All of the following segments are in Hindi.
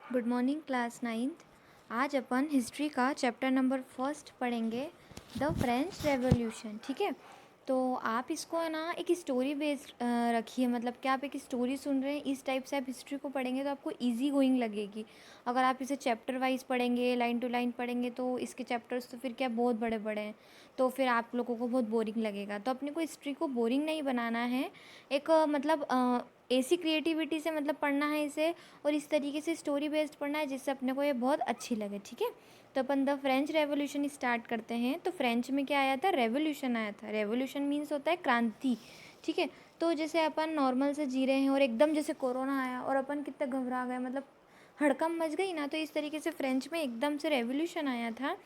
Good morning class ninth. आज अपन हिस्ट्री का चैप्टर नंबर फर्स्ट पढ़ेंगे, द फ्रेंच रेवोल्यूशन। ठीक है, तो आप इसको है ना एक स्टोरी बेस्ड रखिए, मतलब कि आप एक स्टोरी सुन रहे हैं, इस टाइप से आप हिस्ट्री को पढ़ेंगे तो आपको इजी गोइंग लगेगी। अगर आप इसे चैप्टर वाइज पढ़ेंगे, लाइन टू लाइन पढ़ेंगे, तो इसके चैप्टर्स तो फिर क्या बहुत बड़े बड़े हैं, तो फिर आप लोगों को बहुत बोरिंग लगेगा। तो अपने को हिस्ट्री को बोरिंग नहीं बनाना है, एक मतलब ऐसी क्रिएटिविटी से मतलब पढ़ना है इसे, और इस तरीके से स्टोरी बेस्ड पढ़ना है जिससे अपने को ये बहुत अच्छी लगे। ठीक है, तो upon the French revolution start करते हैं। तो फ्रेंच में क्या आया था? रेवोल्यूशन आया था। रेवोल्यूशन मीन्स होता है क्रांति। ठीक है, तो जैसे अपन नॉर्मल से जी रहे हैं और एकदम जैसे कोरोना आया और अपन कितने घबरा गए, मतलब हड़कम मच गई ना, तो इस तरीके से फ्रेंच में एकदम से रेवोल्यूशन आया था।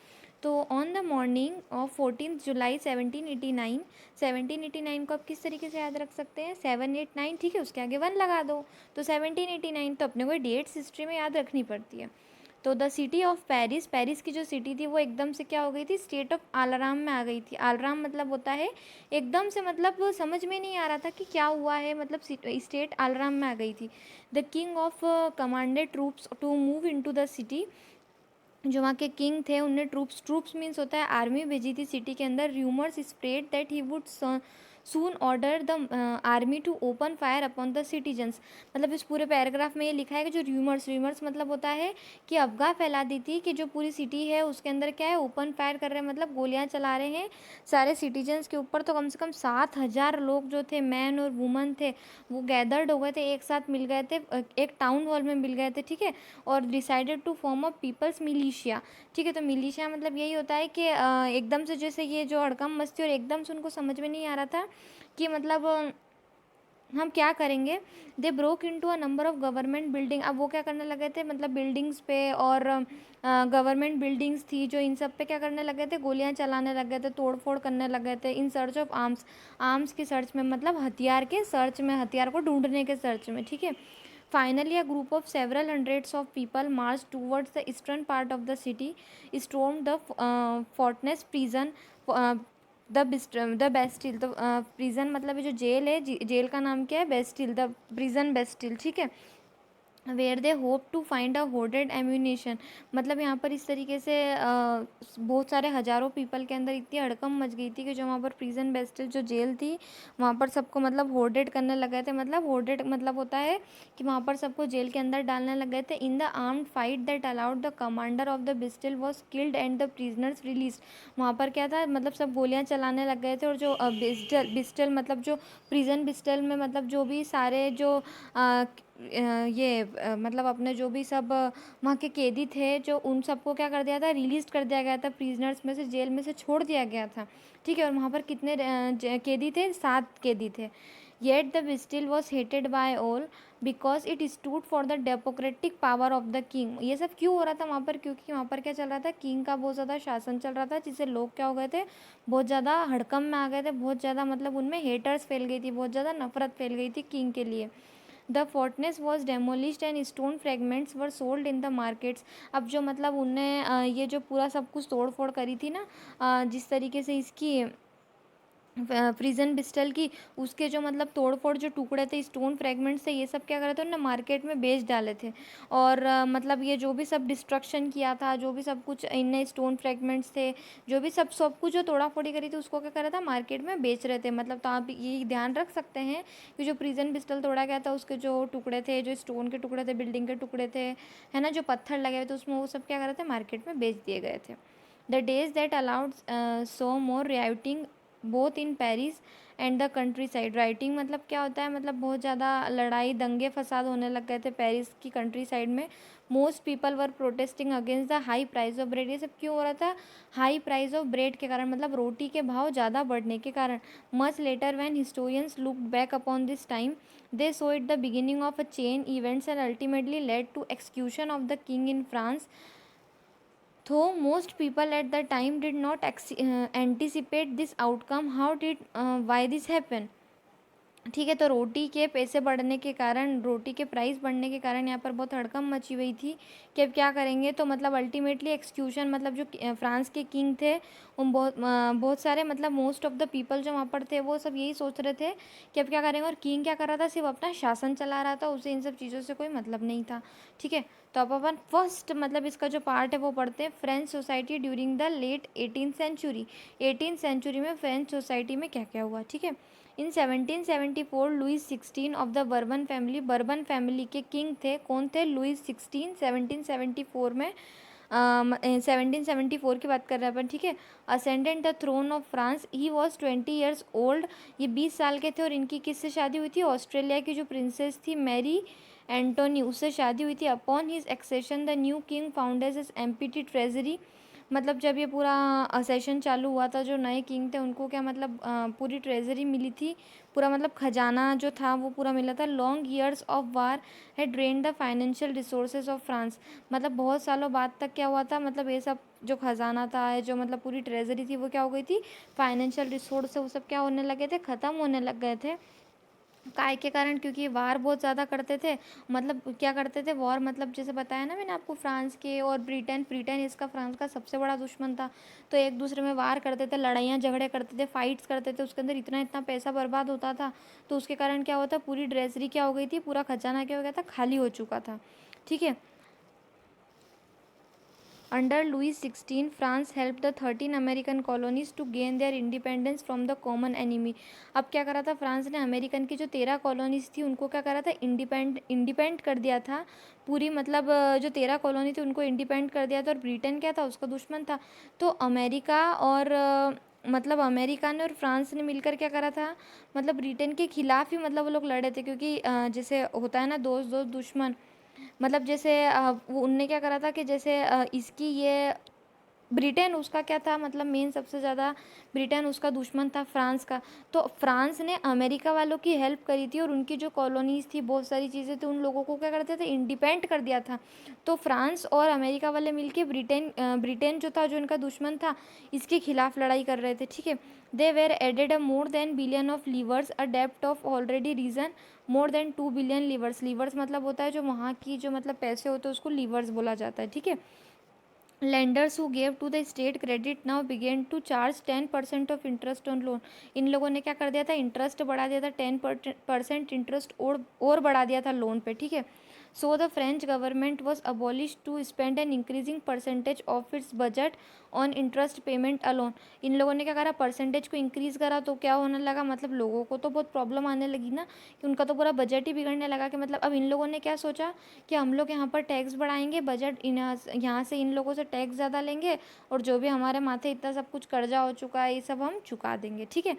तो ऑन द मॉर्निंग ऑफ 14 जुलाई 1789, 1789 को आप किस तरीके से याद रख सकते हैं? 789, ठीक है, उसके आगे 1 लगा दो, तो 1789। तो अपने को डेट्स हिस्ट्री में याद रखनी पड़ती है। तो the city of Paris, Paris की जो सिटी थी वो एकदम से क्या हो गई थी? स्टेट ऑफ अलार्म में आ गई थी। अलार्म मतलब होता है एकदम से, मतलब वो समझ में नहीं आ रहा था कि क्या हुआ है, मतलब स्टेट अलार्म में आ गई थी। The king of commanded troops to move into the city, जो वहाँ के किंग थे उनने ट्रूप्स मीन्स होता है आर्मी भेजी थी सिटी के अंदर। Rumours spread that he would soon order the army to open fire upon the citizens. मतलब इस पूरे पैराग्राफ में ये लिखा है कि जो र्यूमर्स मतलब होता है कि अफवाह फैला दी थी कि जो पूरी सिटी है उसके अंदर क्या है, ओपन फायर कर रहे हैं, मतलब गोलियां चला रहे हैं सारे सिटीजन्स के ऊपर। तो कम से कम 7,000 लोग जो थे, मैन और वुमन थे, वो गैदर्ड हो गए थे, एक साथ मिल गए थे, एक टाउन हॉल में मिल गए थे। ठीक है, और decided to form a people's militia. ठीक है, तो मिलिशिया मतलब यही होता है कि एकदम से जैसे ये जो हड़कम मस्ती और एकदम से उनको समझ में नहीं आ रहा था कि मतलब हम क्या करेंगे। They broke into a number of government building. अब वो क्या करने लगे थे, मतलब बिल्डिंग्स पे और गवर्नमेंट बिल्डिंग्स थी जो, इन सब पे क्या करने लगे थे? गोलियां चलाने लगे थे, तोड़ फोड़ करने लगे थे। In search of arms, arms की सर्च में, मतलब हथियार के सर्च में, हथियार को ढूंढने के सर्च में। ठीक है, finally a group of several hundreds of people marched towards the eastern part of the city, stormed the fortress prison, the Bastille. तो प्रिजन मतलब ये जो जेल है, जेल का नाम क्या है? Bastille, the prison Bastille. ठीक है, where they hope to find a hoarded ammunition. मतलब यहाँ पर इस तरीके से बहुत सारे हज़ारों पीपल के अंदर इतनी हड़कम मच गई थी कि जो वहाँ पर प्रिजन बेस्टिल जो जेल थी, वहाँ पर सबको मतलब होर्डेड करने लगे थे। मतलब होर्डेड मतलब होता है कि वहाँ पर सबको जेल के अंदर डालने लगे थे। In the armed fight that allowed the commander of the Bastille was killed and the prisoners release. वहाँ पर क्या था, मतलब सब गोलियाँ चलाने लग गए थे, और जो बिस्टल मतलब जो प्रिजन बिस्टल में, मतलब जो भी सारे जो मतलब अपने जो भी सब वहाँ के कैदी थे, जो उन सबको क्या कर दिया था? रिलीज कर दिया गया था, प्रिजनर्स में से, जेल में से छोड़ दिया गया था। ठीक है, और वहाँ पर कितने कैदी थे? 7 कैदी थे। Yet the Bastille was hated by all because it stood for the democratic power of the king. ये सब क्यों हो रहा था वहाँ पर? क्योंकि वहाँ पर क्या चल रहा था? किंग का बहुत ज़्यादा शासन चल रहा था, जिससे लोग क्या हो गए थे? बहुत ज़्यादा हड़कम में आ गए थे, बहुत ज़्यादा मतलब उनमें हेटर्स फैल गई थी, बहुत ज़्यादा नफरत फैल गई थी किंग के लिए। The fortress was demolished and stone fragments were sold in the markets. अब जो मतलब उनने ये जो पूरा सब कुछ तोड़ फोड़ करी थी ना, जिस तरीके से इसकी प्रिजन बिस्टल की, उसके जो मतलब तोड़ फोड़ जो टुकड़े थे, स्टोन फ्रेगमेंट्स थे, ये सब क्या करे थे उन्होंने? मार्केट में बेच डाले थे। और मतलब ये जो भी सब डिस्ट्रक्शन किया था, जो भी सब कुछ इनने स्टोन फ्रेगमेंट्स थे, जो भी सब कुछ जो तोड़ा फोड़ी करी थी, उसको क्या करा था? मार्केट में बेच रहे थे। मतलब तो आप ये ध्यान रख सकते हैं कि जो प्रिजन बिस्टल तोड़ा गया था, उसके जो टुकड़े थे, जो स्टोन के टुकड़े थे, बिल्डिंग के टुकड़े थे, है ना, जो पत्थर लगे हुए थे उसमें, वो सब क्या कर रहे थे? मार्केट में बेच दिए गए थे। The days that allowed so more writing both in Paris and the country side. Writing मतलब क्या होता है? मतलब बहुत ज़्यादा लड़ाई दंगे फसाद होने लग गए थे पेरिस की कंट्री साइड में। Most people were protesting against the high price of bread. ये सब क्यों हो रहा था? हाई प्राइस ऑफ ब्रेड के कारण, मतलब रोटी के भाव ज़्यादा बढ़ने के कारण। Much later when historians looked back upon this time, they saw it the beginning of a chain events and ultimately led to execution of the king in France. Though most people at the time did not anticipate this outcome, how did why this happen? ठीक है, तो रोटी के पैसे बढ़ने के कारण, रोटी के प्राइस बढ़ने के कारण यहाँ पर बहुत हड़कंप मची हुई थी कि अब क्या करेंगे। तो मतलब अल्टीमेटली एक्सक्यूशन, मतलब जो फ्रांस के किंग थे, उन बहुत सारे मतलब मोस्ट ऑफ द पीपल जो वहाँ पर थे वो सब यही सोच रहे थे कि अब क्या करेंगे। और किंग क्या कर रहा था, सिर्फ अपना शासन चला रहा था, उसे इन सब चीज़ों से कोई मतलब नहीं था। ठीक है, तो अब अपन फर्स्ट मतलब इसका जो पार्ट है वो पढ़ते हैं, French society during the late 18th century. 18th century में फ्रेंच सोसाइटी में क्या क्या हुआ। ठीक है, in 1774 Louis 16 of the Bourbon family, Bourbon family के किंग थे, कौन थे, लुइस 16, 1774 में 1774 की बात कर रहे हैं अपन। ठीक है, ascended the throne of France, he was 20 years old, ये 20 साल के थे। और इनकी किससे शादी हुई थी, ऑस्ट्रेलिया की जो प्रिंसेस थी मैरी एंटोनी, उससे शादी हुई थी। Upon his accession the new king founded his empty treasury, मतलब जब ये पूरा सेशन चालू हुआ था, जो नए किंग थे उनको क्या मतलब पूरी ट्रेजरी मिली थी, पूरा मतलब खजाना जो था वो पूरा मिला था। Long years of war had drain the financial resources of France, मतलब बहुत सालों बाद तक क्या हुआ था, मतलब ये सब जो खजाना था, जो मतलब पूरी ट्रेजरी थी वो क्या हो गई थी, फाइनेंशियल रिसोर्स वो सब क्या होने लगे थे, ख़त्म होने लग गए थे। काय के कारण, क्योंकि वार बहुत ज़्यादा करते थे। मतलब क्या करते थे वॉर, मतलब जैसे बताया ना मैंने आपको, फ्रांस के और ब्रिटेन, ब्रिटेन इसका फ्रांस का सबसे बड़ा दुश्मन था। तो एक दूसरे में वार करते थे, लड़ाइयाँ झगड़े करते थे, फाइट्स करते थे, उसके अंदर इतना इतना पैसा बर्बाद होता था। तो उसके कारण क्या होता, पूरी ट्रेजरी क्या हो गई थी, पूरा खजाना क्या हो गया था, खाली हो चुका था। ठीक है, under Louis 16 France help the 13 American colonies to gain their independence from the common enemy. अब क्या करा था फ्रांस ने, अमेरिकन की जो 13 कॉलोनीज थी उनको क्या करा था, इंडिपेंड कर दिया था। पूरी मतलब जो 13 कॉलोनी थी उनको इंडिपेंड कर दिया था। और ब्रिटेन क्या था, उसका दुश्मन था। तो अमेरिका और मतलब अमेरिका ने और फ्रांस ने मिलकर क्या करा था, मतलब ब्रिटेन के खिलाफ ही मतलब वो लोग लड़े थे। क्योंकि जैसे होता है ना, दोस्त दोस्त दुश्मन, मतलब जैसे वो उनने क्या करा था कि जैसे इसकी ये ब्रिटेन उसका क्या था, मतलब मेन सबसे ज़्यादा ब्रिटेन उसका दुश्मन था फ्रांस का। तो फ्रांस ने अमेरिका वालों की हेल्प करी थी, और उनकी जो कॉलोनीज़ थी, बहुत सारी चीज़ें थी, उन लोगों को क्या करते थे, इंडिपेंड कर दिया था। तो फ्रांस और अमेरिका वाले मिलके ब्रिटेन जो था, जो इनका दुश्मन था, इसके खिलाफ लड़ाई कर रहे थे। ठीक है, they were added a more than billion of livres, a डेप्ट of already risen more than 2 billion livres. Livres मतलब होता है जो वहाँ की जो मतलब पैसे होते हैं उसको लीवर्स बोला जाता है। ठीक है, lenders who gave to the state credit now began to charge 10% of interest on loan. इन लोगों ने क्या कर दिया था, इंटरेस्ट बढ़ा दिया था, 10% इंटरेस्ट और बढ़ा दिया था लोन पे। ठीक है, so the French government was abolish to spend an increasing percentage of its budget on interest payment alone. इन लोगों ने क्या करा, परसेंटेज को इंक्रीज़ करा, तो क्या होने लगा, मतलब लोगों को तो बहुत प्रॉब्लम आने लगी ना, कि उनका तो पूरा बजट ही बिगड़ने लगा। कि मतलब अब इन लोगों ने क्या सोचा कि हम लोग यहाँ पर टैक्स बढ़ाएंगे, बजट यहाँ से इन लोगों से टैक्स ज़्यादा लेंगे, और जो भी हमारे माथे इतना सब कुछ कर्जा हो चुका है ये सब हम चुका देंगे। ठीक है,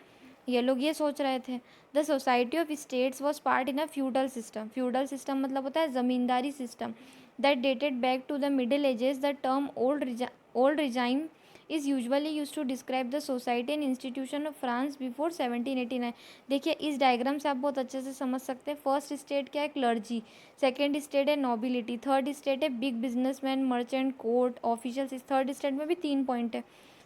ये लोग ये सोच रहे थे। The society of states was part in a feudal system. Feudal system मतलब होता है ज़मींदारी system, that dated back to the middle ages. The term old regime is usually use to describe the society and institution of France before 1789। देखिए, इस डायग्राम से आप बहुत अच्छे से समझ सकते हैं। फर्स्ट स्टेट क्या है, क्लर्जी। सेकेंड स्टेट है नोबिलिटी। थर्ड स्टेट है big businessman, merchant, court officials. Third state में भी 3 पॉइंट है।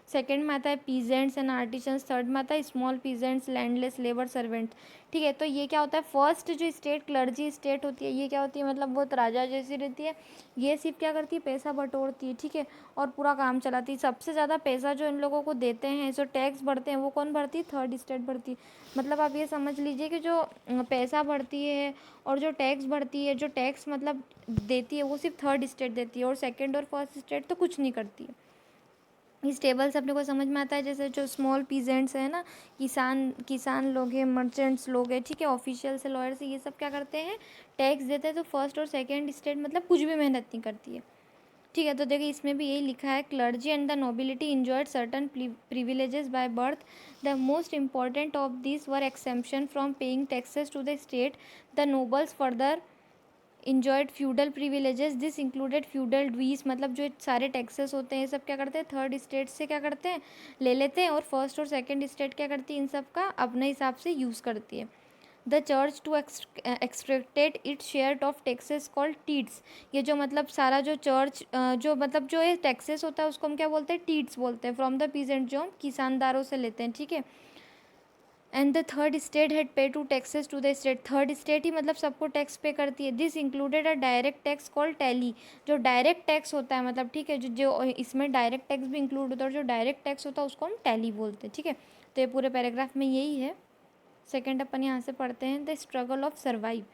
सेकंड में आता है पीजेंट्स एंड आर्टिजन्स। थर्ड में आता है small peasants, landless, labour servant. ठीक है, तो ये क्या होता है, फर्स्ट जो स्टेट क्लर्जी स्टेट होती है, ये क्या होती है, मतलब बहुत राजा जैसी रहती है। ये सिर्फ क्या करती है, पैसा बटोरती है। ठीक है, और पूरा काम चलाती है। सबसे ज़्यादा पैसा जो इन लोगों को देते हैं, जो टैक्स भरते हैं, वो कौन भरती है, थर्ड स्टेट भरती है। मतलब आप ये समझ लीजिए कि जो पैसा भरती है और जो टैक्स भरती है, जो टैक्स मतलब देती है, वो सिर्फ थर्ड स्टेट देती है, और सेकेंड और फर्स्ट स्टेट तो कुछ नहीं करती है। इस टेबल से अपने को समझ में आता है, जैसे जो स्मॉल पीजेंट्स है ना, किसान लोग हैं, मर्चेंट्स लोग हैं, ठीक है, ऑफिशियल से, लॉयर से, ये सब क्या करते हैं, टैक्स देते हैं। तो फर्स्ट और सेकंड स्टेट मतलब कुछ भी मेहनत नहीं करती है। ठीक है, तो देखिए इसमें भी यही लिखा है, clergy and the nobility enjoyed certain privileges by birth. The most important of this were exemption from paying taxes to the state. The nobles further enjoyed feudal privileges, this included feudal dues. मतलब जो सारे टैक्सेस होते हैं ये सब क्या करते हैं, थर्ड स्टेट से क्या करते हैं, ले लेते हैं, और फर्स्ट और सेकंड स्टेट क्या करती है, इन सब का अपने हिसाब से यूज़ करती है। The church too extracted its share of taxes called tithes. ये जो मतलब सारा जो चर्च जो मतलब जो ये टैक्सेस होता है उसको हम क्या बोलते हैं, टीट्स बोलते हैं, फ्रॉम द पीजेंट, जो हम किसानदारों से लेते हैं। ठीक है, and the third state had pay to taxes to the state, third state ही मतलब सबको टैक्स पे करती है। This included a direct tax called tally, जो डायरेक्ट टैक्स होता है मतलब ठीक है, जो इसमें डायरेक्ट टैक्स भी इंक्लूड होता है, और जो डायरेक्ट टैक्स होता है उसको हम टैली बोलते हैं, ठीक है। तो ये पूरे पैराग्राफ में यही है। सेकेंड अपन यहाँ से पढ़ते हैं द स्ट्रगल ऑफ सर्वाइव,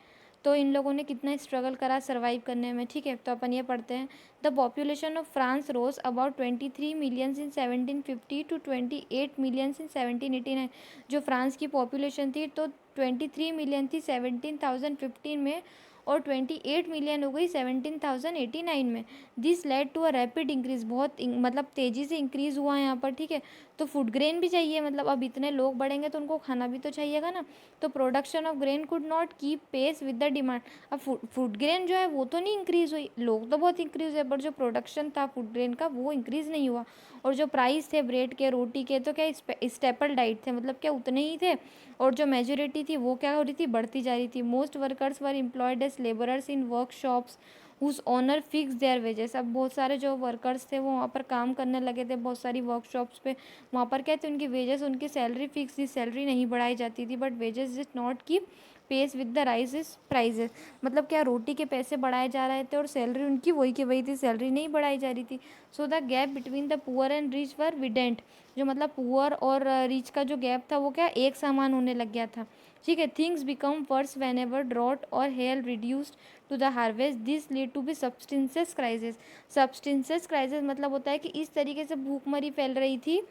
तो इन लोगों ने कितना स्ट्रगल करा सर्वाइव करने में, ठीक है। तो अपन ये पढ़ते हैं the population of France rose about 23 millions in 1750 to 28 millions in 1789। जो फ्रांस की पॉपुलेशन थी तो 23 मिलियन थी 17,015 में, और 28 मिलियन हो गई 17,089 में। This led to a rapid increase, बहुत मतलब तेज़ी से इंक्रीज़ हुआ है यहाँ पर, ठीक है। तो फूड ग्रेन भी चाहिए, मतलब अब इतने लोग बढ़ेंगे तो उनको खाना भी तो चाहिएगा ना। तो production of grain could not keep pace with the demand. अब फूड ग्रेन जो है वो तो नहीं इंक्रीज़ हुई, लोग तो बहुत इंक्रीज़ हुए, बट जो प्रोडक्शन था फूड ग्रेन का वो इंक्रीज़ नहीं हुआ। और जो प्राइस थे ब्रेड के, रोटी के, तो क्या स्टेपल डाइट थे, मतलब क्या उतने ही थे। और जो मेजोरिटी थी वो क्या हो रही थी, बढ़ती जा रही थी। Most workers were employed as labourers in workshops whose owner fix their wages. अब बहुत सारे जो वर्कर्स थे वो वहाँ पर काम करने लगे थे बहुत सारी वर्कशॉप्स पे। वहाँ पर क्या थे, उनकी वेजेस, उनकी सैलरी फिक्स थी, सैलरी नहीं बढ़ाई जाती थी। But wages did not keep pace with the rises prices, मतलब क्या रोटी के पैसे बढ़ाए जा रहे थे और सैलरी उनकी वही की वही थी, सैलरी नहीं बढ़ाई जा रही थी। So the gap between the poor and rich were widened, जो मतलब पुअर और रिच का जो गैप था वो क्या एक समान होने लग गया था, ठीक है। Things become worse whenever drought और hail reduced to the harvest, this lead to be subsistence crisis. Subsistence crisis मतलब होता है कि इस तरीके से भूखमरी फैल रही थी,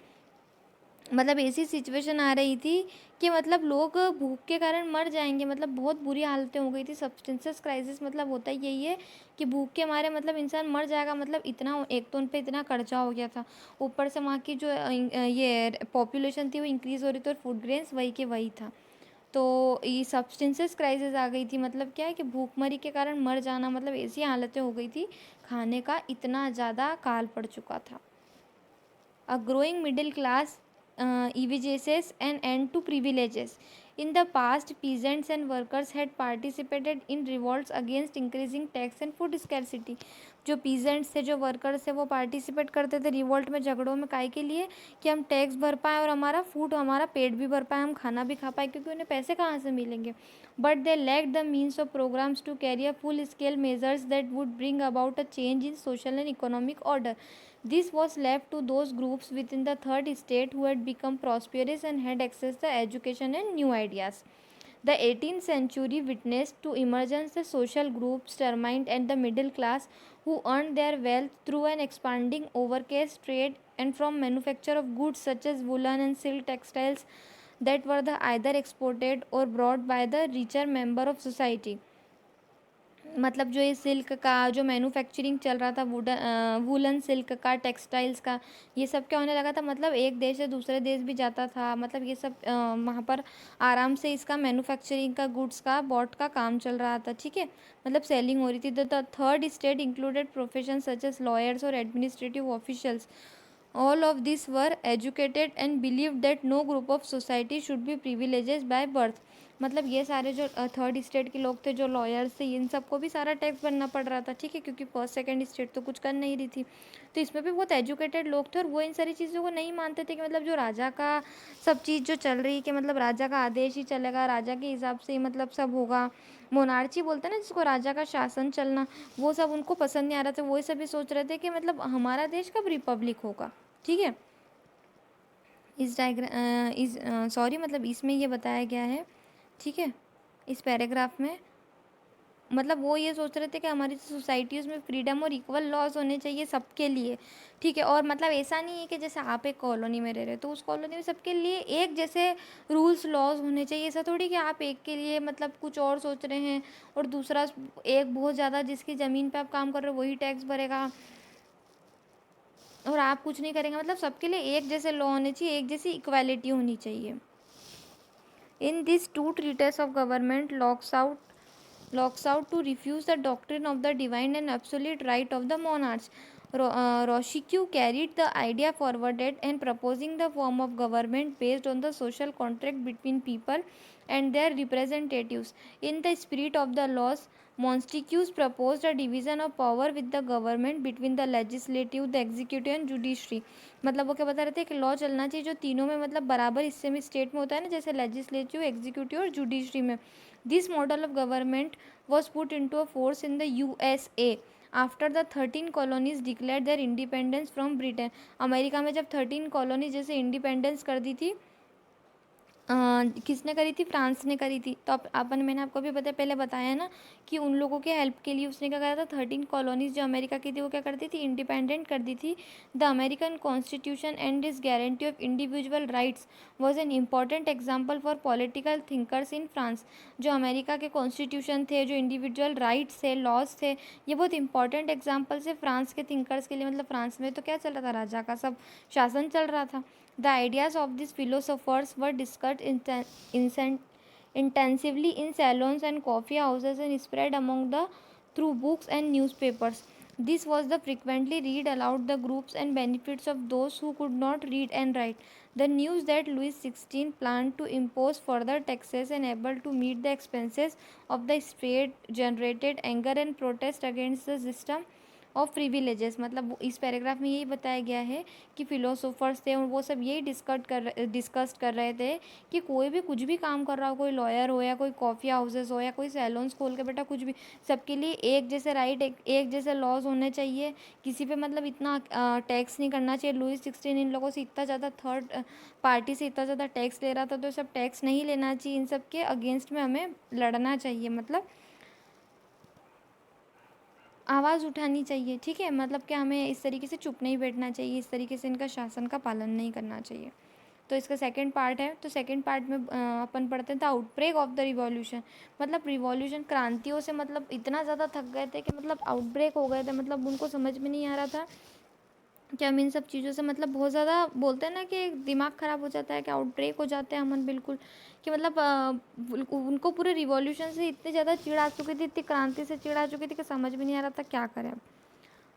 मतलब ऐसी सिचुएशन आ रही थी कि मतलब लोग भूख के कारण मर जाएंगे, मतलब बहुत बुरी हालतें हो गई थी। सब्सटेंसेस क्राइसिस मतलब होता ही यही है कि भूख के मारे मतलब इंसान मर जाएगा, मतलब इतना एक तो उन पे इतना कर्जा हो गया था, ऊपर से वहाँ की जो ये पॉपुलेशन थी वो इंक्रीज़ हो रही थी, और फूड ग्रेन्स वही के वही था। तो ये सब्सटेंसेस क्राइसिस आ गई थी, मतलब क्या है कि भूखमरी के कारण मर जाना, मतलब ऐसी हालतें हो गई थी, खाने का इतना ज़्यादा काल पड़ चुका था। A growing middle class evidences an end to privileges. In the past, peasants and workers had participated in revolts against increasing tax and food scarcity. जो peasants थे, जो workers थे, वो participate करते थे रिवॉल्ट में, झगड़ों में, काहे के लिए कि हम टैक्स भर पाएँ और हमारा फूड, हमारा पेट भी भर पाए, हम खाना भी खा पाए, क्योंकि उन्हें पैसे कहाँ से मिलेंगे। But they lacked the means of programmes to carry a full scale measures that would bring about a change in social and economic order. This was left to those groups within the third state who had become prosperous and had access to education and new ideas. The 18th century witnessed to emergence the social groups termined and the middle class who earned their wealth through an expanding overcash trade and from manufacture of goods such as woolen and silk textiles that were either exported or brought by the richer member of society. मतलब जो ये सिल्क का जो मैन्युफैक्चरिंग चल रहा था, वूलन सिल्क का, टेक्सटाइल्स का, ये सब क्या होने लगा था, मतलब एक देश से दूसरे देश भी जाता था, मतलब ये सब वहाँ पर आराम से इसका मैन्युफैक्चरिंग का, गुड्स का, बॉट का काम चल रहा था, ठीक है, मतलब सेलिंग हो रही थी। The third state included profession such as lawyers और administrative officials. All of these were educated and believed that no group of society should be privileged by birth. मतलब ये सारे जो थर्ड स्टेट के लोग थे, जो लॉयर्स थे, इन सबको भी सारा टैक्स भरना पड़ रहा था, ठीक है, क्योंकि फर्स्ट सेकंड स्टेट तो कुछ कर नहीं रही थी। तो इसमें भी बहुत एजुकेटेड लोग थे, और वो इन सारी चीज़ों को नहीं मानते थे कि मतलब जो राजा का सब चीज़ जो चल रही है, कि मतलब राजा का आदेश ही चलेगा, राजा के हिसाब से ही मतलब सब होगा, मोनार्ची बोलते हैं ना जिसको, राजा का शासन चलना, वो सब उनको पसंद नहीं आ रहा था। वही सभी सोच रहे थे कि मतलब हमारा देश कब रिपब्लिक होगा, ठीक है। इस सॉरी मतलब इसमें ये बताया गया है, ठीक है, इस पैराग्राफ में, मतलब वो ये सोच रहे थे कि हमारी सोसाइटीज़ में फ्रीडम और इक्वल लॉज होने चाहिए सबके लिए, ठीक है। और मतलब ऐसा नहीं है कि जैसे आप एक कॉलोनी में रह रहे हो तो उस कॉलोनी में सबके लिए एक जैसे रूल्स लॉज होने चाहिए, ऐसा थोड़ी कि आप एक के लिए मतलब कुछ और सोच रहे हैं और दूसरा एक बहुत ज़्यादा जिसकी ज़मीन पे आप काम कर रहे हो वही टैक्स भरेगा और आप कुछ नहीं करेंगे, मतलब सबके लिए एक जैसे लॉ होने चाहिए, एक जैसी इक्वालिटी होनी चाहिए. In these two treatises of government locks out to refuse the doctrine of the divine and absolute right of the monarchs. Rochicue carried the idea forwarded and proposing the form of government based on the social contract between people and their representatives. In the spirit of the laws, Montesquieu proposed a division of power with the government between the legislative, the executive and judiciary. मतलब वो क्या बता रहे थे कि लॉ चलना चाहिए जो तीनों में मतलब बराबर हिस्से में स्टेट में होता है ना, जैसे लेजिस्लेटिव, एग्जीक्यूटिव और जुडिशरी में. This model of government was put into a force in the USA after the 13 colonies declare there independence from Britain. America में जब 13 कॉलोनी जैसे इंडिपेंडेंस कर दी थी, किसने करी थी? फ्रांस ने करी थी. तो मैंने आपको भी पहले बताया ना कि उन लोगों के हेल्प के लिए उसने क्या करा था, 13 कॉलोनीज जो अमेरिका की थी वो क्या करती थी, इंडिपेंडेंट कर दी थी. The American constitution and this guarantee of individual rights was an important example for political thinkers in France. जो अमेरिका के कॉन्स्टिट्यूशन थे, जो इंडिविजुअल राइट्स थे, लॉज थे, ये बहुत इंपॉर्टेंट एग्जाम्पल थे फ्रांस के थिंकर्स के लिए. मतलब फ्रांस में तो क्या चल रहा था, राजा का सब शासन चल रहा था. The ideas of these philosophers were discussed intensively in salons and coffee houses and spread among the through books and newspapers. This was the frequently read aloud the groups and benefits of those who could not read and write. The news that Louis XVI planned to impose further taxes and able to meet the expenses of the state generated anger and protest against the system of privileges. मतलब इस पैराग्राफ में यही बताया गया है कि फिलोसोफर्स थे और वो सब यही डिस्कस कर रहे थे कि कोई भी कुछ भी काम कर रहा हो, कोई लॉयर हो या कोई कॉफ़ी हाउसेस हो या कोई सैलून्स खोल के, बेटा कुछ भी, सबके लिए एक जैसे राइट, एक जैसे लॉज होने चाहिए. किसी पे मतलब इतना टैक्स नहीं करना चाहिए. लुईस 16 इन लोगों से इतना ज़्यादा, थर्ड पार्टी से इतना ज़्यादा टैक्स ले रहा था, तो सब टैक्स नहीं लेना चाहिए. इन सब के अगेंस्ट में हमें लड़ना चाहिए, मतलब आवाज़ उठानी चाहिए. ठीक है, मतलब कि हमें इस तरीके से चुप नहीं बैठना चाहिए, इस तरीके से इनका शासन का पालन नहीं करना चाहिए. तो इसका सेकंड पार्ट है. तो सेकंड पार्ट में अपन पढ़ते हैं the outbreak of the revolution. मतलब रिवॉल्यूशन, क्रांतियों से मतलब इतना ज़्यादा थक गए थे कि मतलब आउटब्रेक हो गए थे. मतलब उनको समझ में नहीं आ रहा था कि हम इन सब चीज़ों से मतलब बहुत ज़्यादा, बोलते हैं ना कि दिमाग ख़राब हो जाता है, कि आउटब्रेक हो जाते हैं हमन बिल्कुल, कि मतलब उनको पूरे रिवॉल्यूशन से इतने ज़्यादा चिढ़ आ चुकी थी, इतनी क्रांति से चिढ़ आ चुकी थी कि समझ में नहीं आ रहा था क्या करें अब.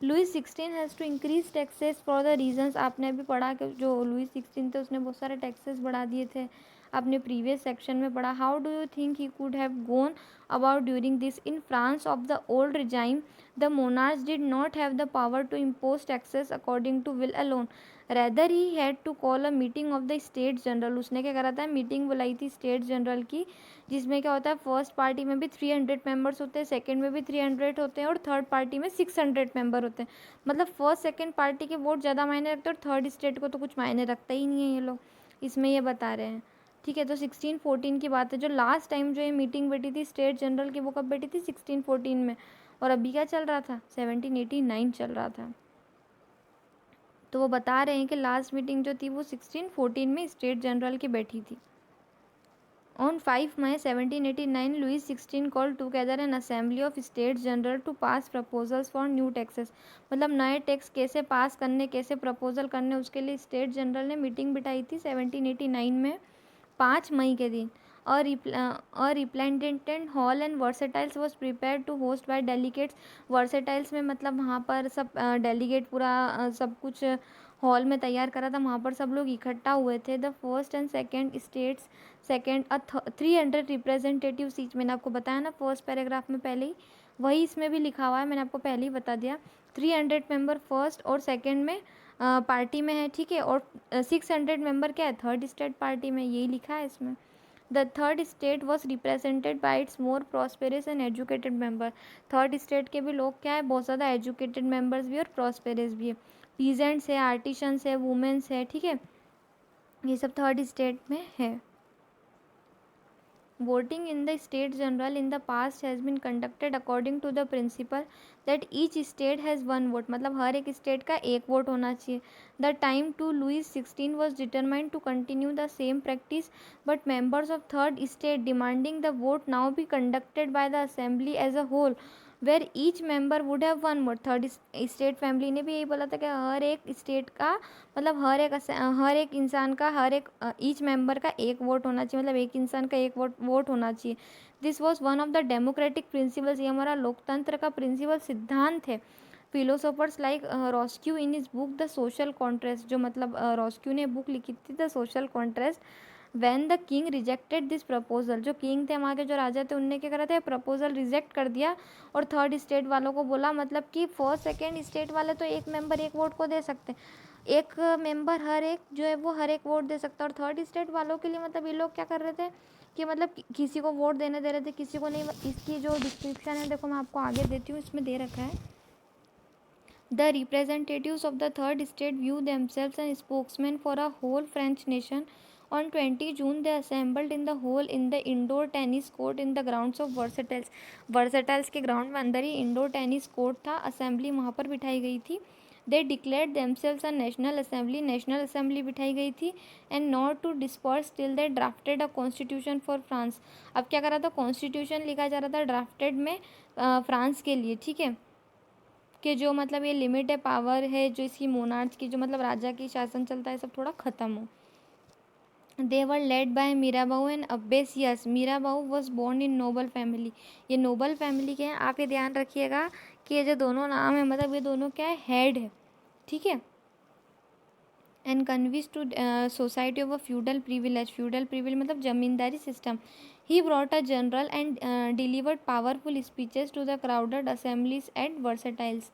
Louis 16 has to increase taxes for the reasons. आपने अभी पढ़ा कि जो लुईस 16 थे उसने बहुत सारे टैक्सेस बढ़ा दिए थे. आपने प्रीवियस सेक्शन में पढ़ा. How do you think he could have gone about during this? In France of the old regime the monarch did not have the power to impose taxes according to will alone. Rather he had to call a meeting of the state general. उसने क्या करा था, मीटिंग बुलाई थी स्टेट जनरल की, जिसमें क्या होता है, फर्स्ट पार्टी में भी 300 मेंबर्स होते हैं, सेकंड में भी 300 होते हैं और थर्ड पार्टी में 600 मेंबर होते हैं. मतलब फर्स्ट सेकंड पार्टी के वोट ज़्यादा मायने रखते हैं और थर्ड स्टेट को तो कुछ मायने रखता ही नहीं है ये लोग, इसमें ये बता रहे हैं. ठीक है, तो 1614 की बात है. जो लास्ट टाइम जो ये मीटिंग बैठी थी स्टेट जनरल की, वो कब बैठी थी, 1614 में. और अभी क्या चल रहा था, 1789 चल रहा था. तो वो बता रहे हैं कि लास्ट मीटिंग जो थी वो 1614 में स्टेट जनरल की बैठी थी. On 5 May 1789, Louis XVI called together an assembly of States General to pass proposals for new taxes. मतलब नए टैक्स कैसे पास करने, कैसे प्रपोजल करने, उसके लिए स्टेट जनरल ने मीटिंग बिठाई थी 1789 में, 5 मई के दिन. और representative hall and Versailles was prepare to host by delegates. Versailles में मतलब वहाँ पर सब डेलीगेट पूरा सब कुछ हॉल में तैयार करा था, वहाँ पर सब लोग इकट्ठा हुए थे. The first and second states, second 300 representative seat. मैंने आपको बताया ना फर्स्ट पैराग्राफ में पहले ही, वही इसमें भी लिखा हुआ है, मैंने आपको पहले ही बता दिया. 300 मेंबर फर्स्ट और सेकेंड में पार्टी में है. ठीक है, और 600 मेंबर क्या है, थर्ड स्टेट पार्टी में, यही लिखा है इसमें. The third state was represented by it's more prosperous and educated member. Third state के भी लोग क्या है, बहुत ज़्यादा एजुकेटेड मेंबर्स भी और प्रॉस्पेरस भी है. पीजेंट्स है, आर्टिशंस है, वुमेन्स है. ठीक है, ये सब थर्ड स्टेट में है. Voting in the State General in the past has been conducted according to the principle that each state has one vote. मतलब हर एक स्टेट का एक वोट होना चाहिए. The time to Louis XVI was determined to continue the same practice, but members of third state demanding the vote now be conducted by the assembly as a whole, where each member would have one vote. Third state family ने भी यही बोला था कि हर एक स्टेट का मतलब हर एक इंसान का, हर एक ईच मेंबर का एक वोट होना चाहिए. मतलब एक इंसान का एक वोट होना चाहिए. This was one of the democratic principles. ये हमारा लोकतंत्र का प्रिंसिपल सिद्धांत है. Philosophers like Rousseau in his book the social contract. जो मतलब रॉस्क्यू ने बुक लिखी थी the social contract, when the king rejected this proposal, जो किंग थे वहाँ के, जो राजा थे, उनने क्या करा था, प्रपोजल रिजेक्ट कर दिया और थर्ड स्टेट वालों को बोला, मतलब कि फर्स्ट सेकेंड स्टेट वाले तो एक मेंबर एक वोट को दे सकते हैं, एक मेंबर हर एक जो है वो हर एक वोट दे सकता है, और थर्ड स्टेट वालों के लिए मतलब ये लोग क्या कर रहे थे कि मतलब किसी को वोट देने दे रहे थे, किसी को नहीं। इसकी जो डिस्क्रिप्शन है देखो मैं आपको आगे देती हूँ, इसमें दे रखा है। The representatives of the third state view themselves as spokesmen for a whole French nation. On 20 June, they assembled in the hall in the indoor tennis court in the grounds of Versailles. Versailles के ग्राउंड में अंदर ही इंडोर टेनिस कोर्ट था, असेंबली वहाँ पर बिठाई गई थी। They declared themselves a national assembly, national assembly बिठाई गई थी। And not to disperse till they drafted a constitution for France. अब क्या करा था, कॉन्स्टिट्यूशन लिखा जा रहा था ड्राफ्टेड में फ्रांस के लिए, ठीक है, कि जो मतलब ये लिमिट है, पावर है जो इसकी मोनार्च की, जो मतलब राजा की शासन चलता है, सब थोड़ा ख़त्म हो। They were led by Mirabeau and Abbes. Yes, Mirabeau was born in noble family. ये नोबल फैमिली के हैं, आप ये ध्यान रखिएगा कि ये जो दोनों नाम है मतलब ये दोनों क्या है, हेड है, ठीक है। And convince to society of a feudal privilege, feudal privilege मतलब जमींदारी system. He brought a journal and delivered powerful speeches to the crowded assemblies at Versailles.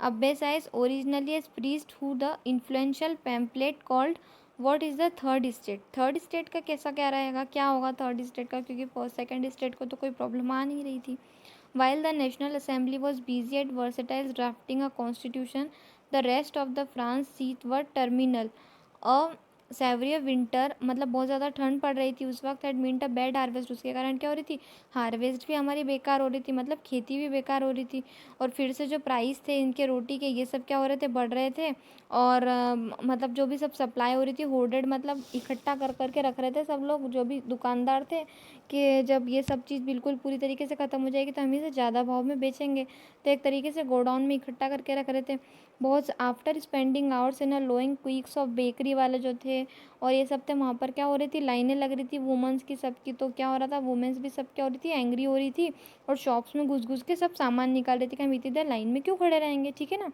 Abbasides, originally as priest, who the influential pamphlet called what is the third state। Third state का कैसा क्या रहेगा, क्या होगा थर्ड स्टेट का, क्योंकि फर्स्ट सेकंड स्टेट को तो कोई प्रॉब्लम आ नहीं रही थी। While the National Assembly was busy at Versailles drafting a constitution, the rest of the France seat were terminal। A severer winter मतलब बहुत ज़्यादा ठंड पड़ रही थी उस वक्त। It mean a bad harvest, उसके कारण क्या हो रही थी, हार्वेस्ट भी हमारी बेकार हो रही थी, मतलब खेती भी बेकार हो रही थी। और फिर से जो प्राइस थे इनके रोटी के, ये सब क्या हो रहे थे, बढ़ रहे थे। और मतलब जो भी सब सप्लाई हो रही थी होर्डेड, मतलब इकट्ठा कर करके रख रहे थे सब लोग, जो भी दुकानदार थे, कि जब ये सब चीज़ बिल्कुल पूरी तरीके से ख़त्म हो जाएगी तो हम इसे ज़्यादा भाव में बेचेंगे, तो एक तरीके से गोडाउन में इकट्ठा करके रख रहे थे बहुत। After spending hours in a long queues of bakery वाले जो थे और ये सब थे, वहाँ पर क्या हो रही थी, लाइनें लग रही थी वुमेंस की सबकी, तो क्या हो रहा था, वुमेंस भी सब क्या हो रही थी, एंग्री हो रही थी और शॉप्स में घुस घुस के सब सामान निकाल रही थी कि हम इतनी देर लाइन में क्यों खड़े रहेंगे, ठीक है ना।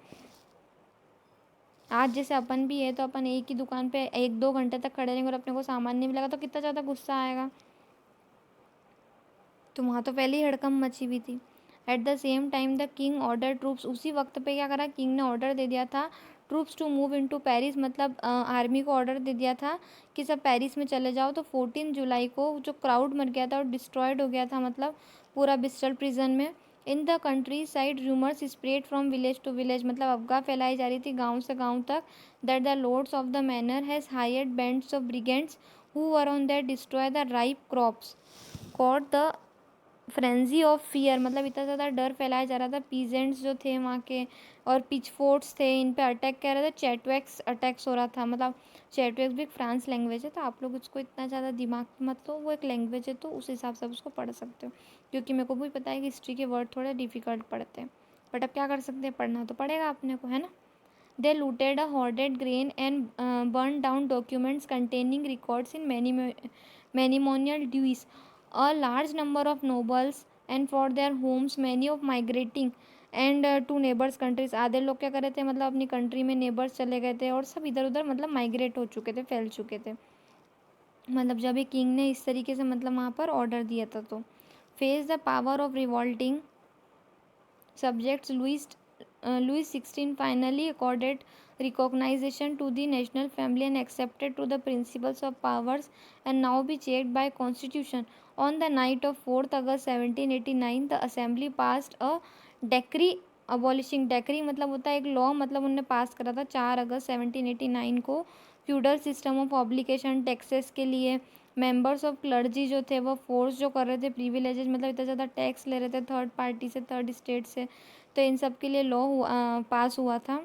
आज जैसे अपन भी है तो अपन एक ही दुकान पे 1-2 घंटे तक खड़े रहेंगे और अपने को सामान नहीं मिलेगा तो कितना ज़्यादा गुस्सा आएगा। तो वहाँ तो पहले ही हड़कंप मची हुई थी। At the same time the king order troops, उसी वक्त पे क्या करा, किंग ने ऑर्डर दे दिया था troops to move into Paris, मतलब आर्मी को ऑर्डर दे दिया था कि सब पेरिस में चले जाओ। तो 14 जुलाई को जो क्राउड मर गया था और डिस्ट्रॉयड हो गया था, मतलब पूरा बिस्टल प्रिजन में। In the countryside rumours spread from village to village, मतलब अफवाह फैलाई जा रही थी गांव से गांव तक, that the lords of the manor has hired bands of brigands who were on that destroy the ripe crops, caught the frenzy of fear, मतलब इतना ज़्यादा डर फैलाया जा रहा था। पीजेंट्स जो थे वहाँ के और पिचफोर्ड्स थे, इन पे अटैक कर रहे थे, चैटवैक्स अटैक्स हो रहा था। मतलब चैटवैक्स भी एक फ्रांस लैंग्वेज है, तो आप लोग उसको इतना ज़्यादा दिमाग मत लो, वो एक लैंग्वेज है तो उस हिसाब से आप उसको पढ़ सकते हो, क्योंकि मेरे को भी पता है कि हिस्ट्री के वर्ड थोड़े डिफ़िकल्ट पढ़ते हैं, बट अब क्या कर सकते हैं, पढ़ना तो पड़ेगा अपने को, है ना। They looted a hoarded grain and burned down documents containing records in matrimonial dues. A large number of nobles and for their homes, many of migrating and to neighbours countries, आधे लोग क्या कर रहे थे, मतलब अपनी कंट्री में नेबर्स चले गए थे और सब इधर उधर मतलब माइग्रेट हो चुके थे, फैल चुके थे, मतलब जब ये किंग ने इस तरीके से मतलब वहाँ पर ऑर्डर दिया था। तो face the power of revolting subjects, Louis XVI finally accorded recognition to the national family and accepted to the principles of powers and now be checked by constitution. On the night of 4th August 1789, the assembly passed a decree abolishing, decree मतलब होता है एक लॉ, मतलब उनने पास करा था 4 अगस्त 1789 को, feudal system of obligation taxes के लिए। मेंबर्स ऑफ क्लर्जी जो थे वो फोर्स जो कर रहे थे प्रिविलेजेस, मतलब इतना ज़्यादा टैक्स ले रहे थे थर्ड पार्टी से, थर्ड स्टेट से, तो इन सब के लिए लॉ पास हुआ था।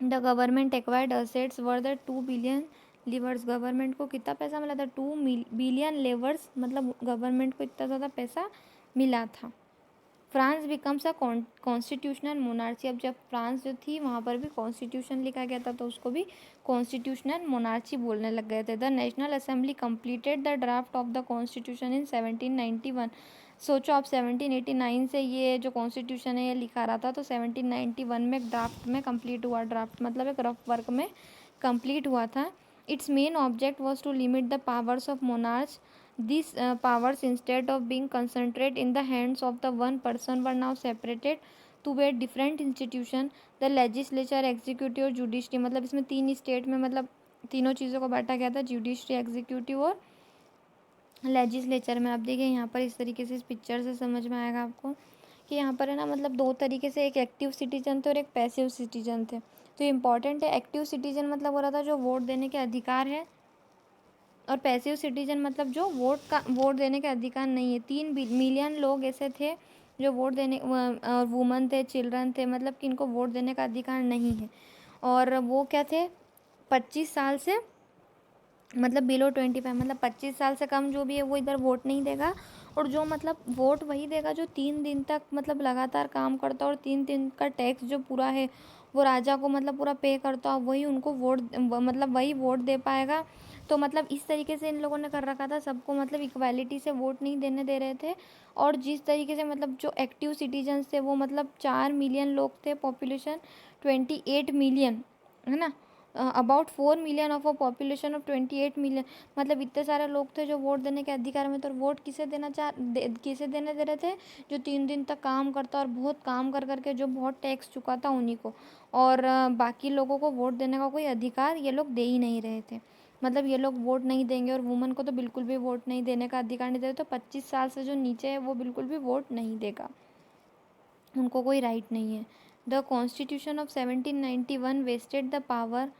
The government acquired assets were the 2 billion levers, government को कितना पैसा मिला था, 2 बिलियन लीवर्स, मतलब गवर्नमेंट को इतना ज़्यादा पैसा मिला था। France becomes a constitutional monarchy, अब जब फ्रांस जो थी वहाँ पर भी कॉन्स्टिट्यूशन लिखा गया था तो उसको भी कॉन्स्टिट्यूशनल मोनार्ची बोलने लग गए थे। The national assembly completed the draft of the constitution in 1791। सोचो आप 1789 से ये जो कॉन्स्टिट्यूशन है ये लिखा रहा था, तो 1791 में ड्राफ्ट में कंप्लीट हुआ, ड्राफ्ट मतलब एक रफ वर्क में कंप्लीट हुआ था। Its main object was to limit the powers of monarchs. These powers, instead of being concentrated in the hands of the one person, were now separated to be different institution, the legislature, executive और जुडिशरी. मतलब इसमें 3 स्टेट में मतलब तीनों चीज़ों को बांटा गया था, जुडिशरी, एग्जीक्यूटिव और लेजिस्लेचर में. आप देखिए यहाँ पर इस तरीके से इस पिक्चर से समझ में आएगा आपको कि यहाँ पर है ना, मतलब 2 तरीके से, एक एक्टिव सिटीजन थे और एक पैसिव सिटीजन थे. तो इम्पॉर्टेंट है, एक्टिव सिटीजन मतलब हो रहा था जो वोट देने के अधिकार है, और पैसिव सिटीजन मतलब जो वोट देने के अधिकार नहीं है. 3 मिलियन लोग ऐसे थे जो वोट देने, वुमन थे, चिल्ड्रन थे, मतलब कि इनको वोट देने का अधिकार नहीं है. और वो क्या थे, 25 साल से मतलब बिलो 25, मतलब 25 साल से कम जो भी है वो इधर वोट नहीं देगा. और जो मतलब वोट वही देगा जो 3 दिन तक मतलब लगातार काम करता और 3 दिन का टैक्स जो पूरा है वो राजा को मतलब पूरा पे करता, वही उनको वोट, मतलब वही वोट दे पाएगा. तो मतलब इस तरीके से इन लोगों ने कर रखा था, सबको मतलब इक्वालिटी से वोट नहीं देने दे रहे थे. और जिस तरीके से मतलब जो एक्टिव सिटीजन्स थे वो मतलब 4 मिलियन लोग थे, पॉपुलेशन 28 मिलियन है ना, about 4 million of a population of 28 million. मतलब इतने सारे लोग थे जो वोट देने के अधिकार में. तो वोट किसे देने दे रहे थे, जो 3 दिन तक काम करता और बहुत काम कर करके जो बहुत टैक्स चुकाता उन्हीं को. और बाकी लोगों को वोट देने का कोई अधिकार ये लोग दे ही नहीं रहे थे. मतलब ये लोग वोट नहीं देंगे, और वुमन को तो बिल्कुल भी वोट नहीं देने का अधिकार नहीं दे रहे. तो 25 साल से जो नीचे है वो बिल्कुल भी वोट नहीं देगा, उनको कोई राइट नहीं है. The constitution of 1791 vested the power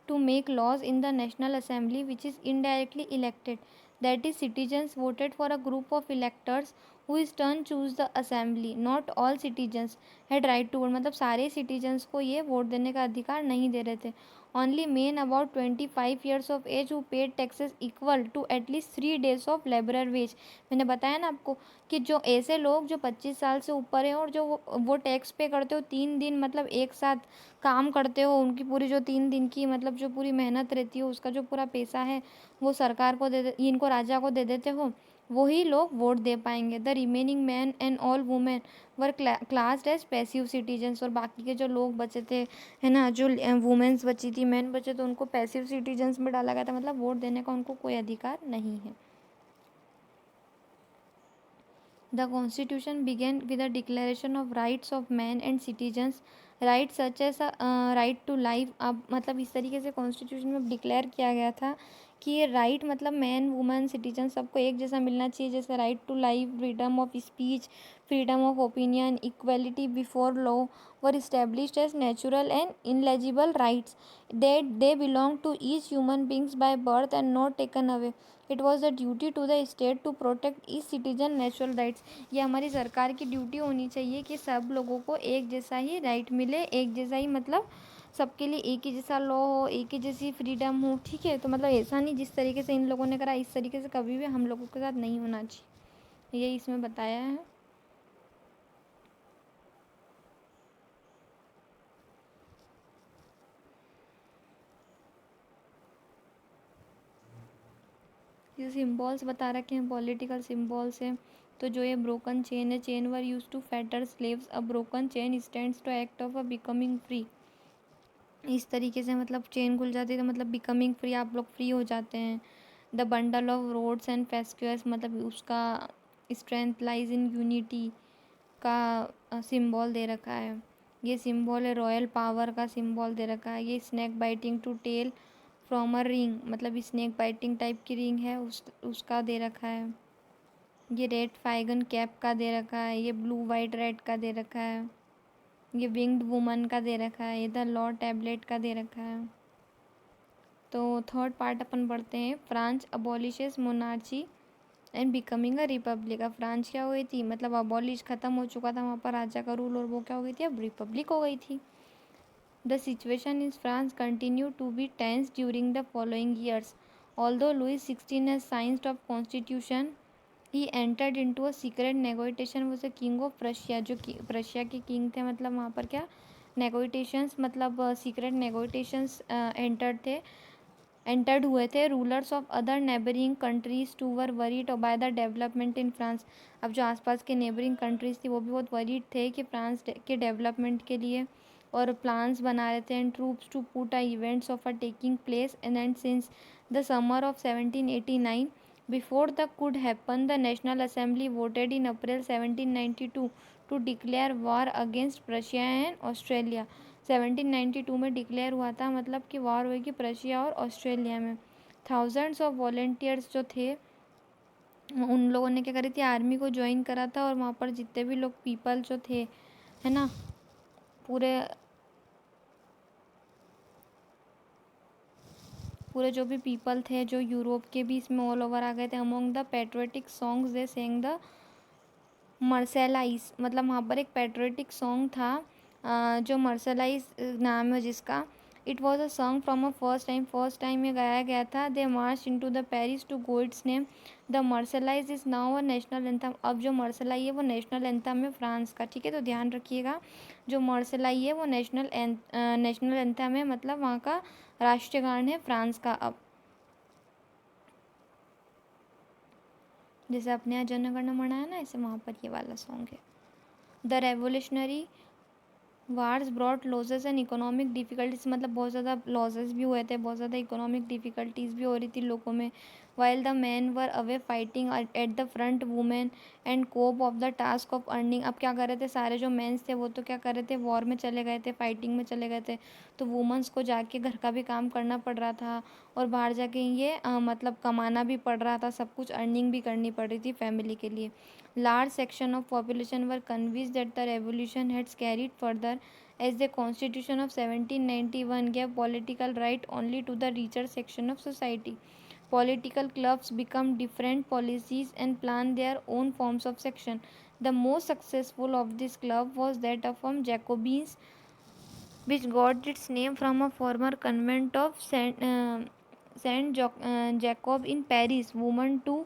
to make laws in the National Assembly, which is indirectly elected. That is, citizens voted for a group of electors who is turn choose the assembly. Not all citizens had right to vote. मतलब सारे citizens को ये वोट देने का अधिकार नहीं दे रहे थे. Only men about 25 years of age who paid taxes equal to at least 3 days of laborer wage. मैंने बताया ना आपको कि जो ऐसे लोग जो 25 साल से ऊपर हैं और जो वो टैक्स पे करते हो 3 दिन मतलब एक साथ काम करते हो, उनकी पूरी जो 3 दिन की मतलब जो पूरी मेहनत रहती है उसका जो पूरा पैसा है वो सरकार को इनको राजा को दे देते हो, वही लोग वोट दे पाएंगे. The remaining man and all women were classed as passive citizens. और बाकी के जो लोग बचे थे है ना, जो वुमेन्स बची थी, मैन बचे, तो उनको पैसिव सिटीजन्स में डाला गया था. मतलब वोट देने का उनको कोई अधिकार नहीं है. The Constitution began with a declaration of rights of men and citizens, right such as right to life. अब मतलब इस तरीके से कॉन्स्टिट्यूशन में डिक्लेयर किया गया था कि ये राइट मतलब मैन वुमेन सिटीजन सबको एक जैसा मिलना चाहिए. जैसे right to life, freedom of speech, freedom of opinion, equality before law were established as natural and inalienable rights that they belong to each human beings by birth and not taken away. It was the duty to the state to protect each citizen natural rights. ये हमारी सरकार की ड्यूटी होनी चाहिए कि सब लोगों को एक जैसा ही राइट मिले, एक जैसा ही मतलब सबके लिए एक ही जैसा लॉ हो, एक ही जैसी फ्रीडम हो. ठीक है, तो मतलब ऐसा नहीं जिस तरीके से इन लोगों ने करा इस तरीके से कभी भी हम लोगों के साथ नहीं होना चाहिए, ये इसमें बताया है. ये सिम्बॉल्स बता रखे हैं, पॉलिटिकल सिम्बॉल्स हैं. तो जो ये ब्रोकन चेन है, chain were use to fetter slaves. A broken chain stands to act of a becoming free. इस तरीके से मतलब चेन खुल जाती है तो मतलब बिकमिंग फ्री, आप लोग फ्री हो जाते हैं. The bundle of rods and फेस्क्यूअर्स, मतलब उसका स्ट्रेंथ लाइज इन यूनिटी का सिंबल दे रखा है. ये सिंबल है रॉयल पावर का सिंबल दे रखा है. ये snake biting to tail from a ring, मतलब स्नैक बाइटिंग टाइप की रिंग है उसका दे रखा है. ये रेड फाइगन कैप का दे रखा है. ये ब्लू वाइट रेड का दे रखा है. ये विंग्ड वुमन का दे रखा है. ये द लॉ टैबलेट का दे रखा है. तो थर्ड पार्ट अपन पढ़ते हैं. France अबॉलिशेस monarchy and becoming a republic. अब फ्रांस क्या हो गई थी, मतलब अबॉलिश ख़त्म हो चुका था वहाँ पर राजा का रूल, और वो क्या हो गई थी, अब रिपब्लिक हो गई थी. The situation in France continue to be tense during the following years. Although Louis 16 has signs of constitution, he entered into a secret negotiation with the king of Prussia. जो प्रशिया के किंग थे, मतलब वहाँ पर क्या नेगोटिएशंस, मतलब सीक्रेट नेगोटिएशंस एंटर्ड हुए थे. Rulers of other neighbouring countries too were worried by the development in France. अब जो आसपास के नेबरिंग कंट्रीज़ थी वो भी बहुत वरीड थे कि फ्रांस के डेवलपमेंट के लिए और प्लान्स बना रहे थे and troops to put a events of a taking place and since the summer of 1789 before the could happen the national assembly voted in April 1792 to declare war against Prussia and Australia. 1792 में डिक्लेयर हुआ था, मतलब कि वॉर होगी प्रशिया और ऑस्ट्रेलिया में। थाउजेंड्स ऑफ वॉलेंटियर्स जो थे उन लोगों ने क्या करी थी, आर्मी को ज्वाइन करा था, और वहाँ पर जितने भी लोग पीपल जो थे, है ना, पूरे पूरे जो भी पीपल थे जो यूरोप के भी इसमें ऑल ओवर आ गए थे। Among the patriotic songs they sang the Marseillaise, मतलब वहाँ पर एक पेट्रियोटिक सॉन्ग था जो मर्सेलाइज नाम है जिसका। It was a song from a first time ये गाया गया था। They march in to the Paris to go its name. The Marseillaise is now a national anthem. अब जो मर्सेलाई है वो नेशनल एंथम है फ्रांस का, ठीक है, तो ध्यान रखिएगा। जो मर्सेलाई है वो नेशनल एंथम है, मतलब वहाँ का राष्ट्रीय गान है फ्रांस का। अब जैसे अपने यहाँ जन गण मन है ना, ऐसे वहाँ पर ये वाला सॉन्ग है। The revolutionary wars brought losses and economic difficulties, मतलब बहुत ज़्यादा लॉसेस भी हुए थे, बहुत ज़्यादा इकोनॉमिक डिफ़िकल्टीज़ भी हो रही थी लोगों में। While the man were away fighting at the front women and cope of the task of earning. अब क्या कर रहे थे, सारे जो मेंस थे वो तो क्या कर रहे थे, वॉर में चले गए थे, फाइटिंग में चले गए थे, तो वुमेंस को जाके घर का भी काम करना पड़ रहा था, और बाहर जाके ये मतलब कमाना भी पड़ रहा था, सब कुछ अर्निंग भी करनी पड़ रही थी फैमिली के लिए। Large section of population were convinced that the revolution had carried further, as the Constitution of 1791 gave political right only to the richer section of society. Political clubs become different policies and plan their own forms of section. The most successful of this club was that of Jacobins, which got its name from a former convent of Saint Jacob in Paris. Women too,